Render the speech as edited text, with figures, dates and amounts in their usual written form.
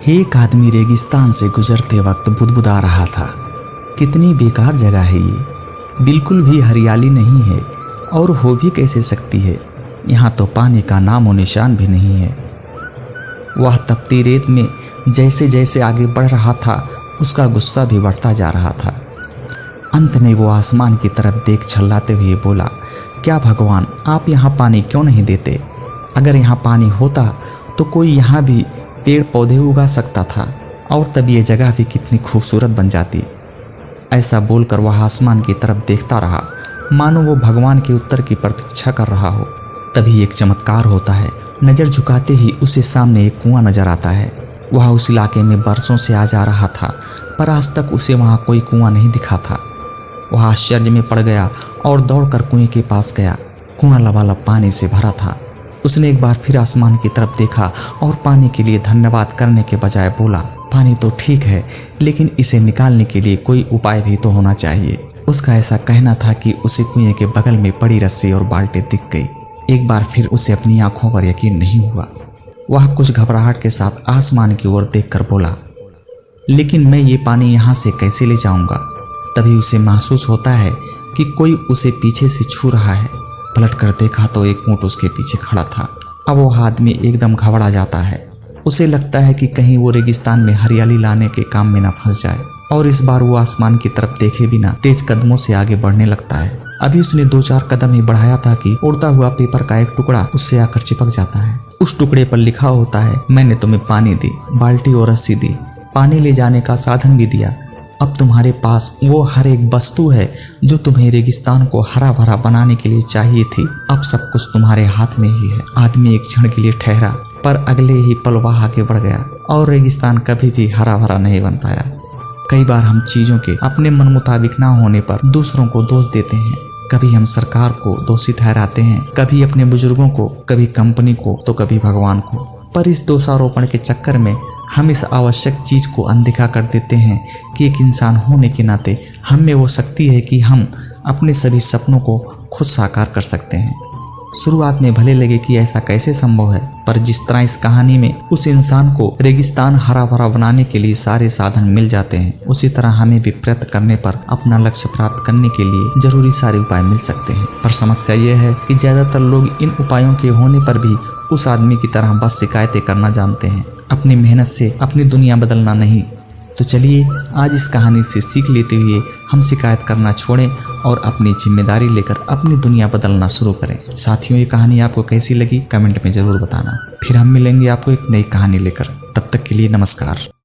एक आदमी रेगिस्तान से गुजरते वक्त बुदबुदा रहा था, कितनी बेकार जगह है ये, बिल्कुल भी हरियाली नहीं है और हो भी कैसे सकती है। यहाँ तो पानी का नामो निशान भी नहीं है। वह तपती रेत में जैसे जैसे आगे बढ़ रहा था, उसका गुस्सा भी बढ़ता जा रहा था। अंत में वो आसमान की तरफ देख छल्लाते हुए बोला, क्या भगवान, आप यहाँ पानी क्यों नहीं देते? अगर यहाँ पानी होता तो कोई यहाँ भी पेड़ पौधे उगा सकता था और तब ये जगह भी कितनी खूबसूरत बन जाती। ऐसा बोलकर वह आसमान की तरफ देखता रहा, मानो वो भगवान के उत्तर की प्रतीक्षा कर रहा हो। तभी एक चमत्कार होता है। नज़र झुकाते ही उसे सामने एक कुआं नजर आता है। वह उस इलाके में बरसों से आ जा रहा था, पर आज तक उसे वहाँ कोई कुआं नहीं दिखा था। वह आश्चर्य में पड़ गया और दौड़कर कुएं के पास गया। कुआं लबालब पानी से भरा था। उसने एक बार फिर आसमान की तरफ देखा और पानी के लिए धन्यवाद करने के बजाय बोला, पानी तो ठीक है, लेकिन इसे निकालने के लिए कोई उपाय भी तो होना चाहिए। उसका ऐसा कहना था कि उसे कुएं के बगल में पड़ी रस्सी और बाल्टी दिख गई। एक बार फिर उसे अपनी आंखों पर यकीन नहीं हुआ। वह कुछ घबराहट के साथ आसमान की ओर देखकर बोला, लेकिन मैं ये पानी यहाँ से कैसे ले जाऊंगा? तभी उसे महसूस होता है कि कोई उसे पीछे से छू रहा है। पलट कर देखा तो एक ऊंट उसके पीछे खड़ा था। अब वो आदमी एकदम घबरा जाता है। उसे लगता है कि कहीं वो रेगिस्तान में हरियाली लाने के काम में न फंस जाए, और इस बार वो आसमान की तरफ देखे बिना तेज कदमों से आगे बढ़ने लगता है। अभी उसने 2-4 कदम ही बढ़ाया था कि उड़ता हुआ पेपर का एक टुकड़ा उससे आकर चिपक जाता है। उस टुकड़े पर लिखा होता है, मैंने तुम्हें पानी दी, बाल्टी और रस्सी दी, पानी ले जाने का साधन भी दिया। अब तुम्हारे पास वो हर एक वस्तु है जो तुम्हें रेगिस्तान को हरा भरा बनाने के लिए चाहिए थी। अब सब कुछ तुम्हारे हाथ में ही है। आदमी एक क्षण के लिए ठहरा, पर अगले ही पल वह आगे बढ़ गया और रेगिस्तान कभी भी हरा भरा नहीं बन पाया। कई बार हम चीजों के अपने मन मुताबिक ना होने पर दूसरों को दोष देते हैं। कभी हम सरकार को दोषी ठहराते हैं, कभी अपने बुजुर्गों को, कभी कंपनी को, तो कभी भगवान को। पर इस दोषारोपण के चक्कर में हम इस आवश्यक चीज को अनदेखा कर देते हैं कि एक इंसान होने के नाते हम में वो शक्ति है कि हम अपने सभी सपनों को खुद साकार कर सकते हैं। शुरुआत में भले लगे कि ऐसा कैसे संभव है, पर जिस तरह इस कहानी में उस इंसान को रेगिस्तान हरा भरा बनाने के लिए सारे साधन मिल जाते हैं, उसी तरह हमें भी प्रयत्न करने पर अपना लक्ष्य प्राप्त करने के लिए जरूरी सारे उपाय मिल सकते हैं। पर समस्या यह है कि ज्यादातर लोग इन उपायों के होने पर भी उस आदमी की तरह बस शिकायतें करना जानते हैं, अपनी मेहनत से अपनी दुनिया बदलना नहीं। तो चलिए आज इस कहानी से सीख लेते हुए हम शिकायत करना छोड़ें और अपनी जिम्मेदारी लेकर अपनी दुनिया बदलना शुरू करें। साथियों, ये कहानी आपको कैसी लगी कमेंट में ज़रूर बताना। फिर हम मिलेंगे आपको एक नई कहानी लेकर। तब तक के लिए नमस्कार।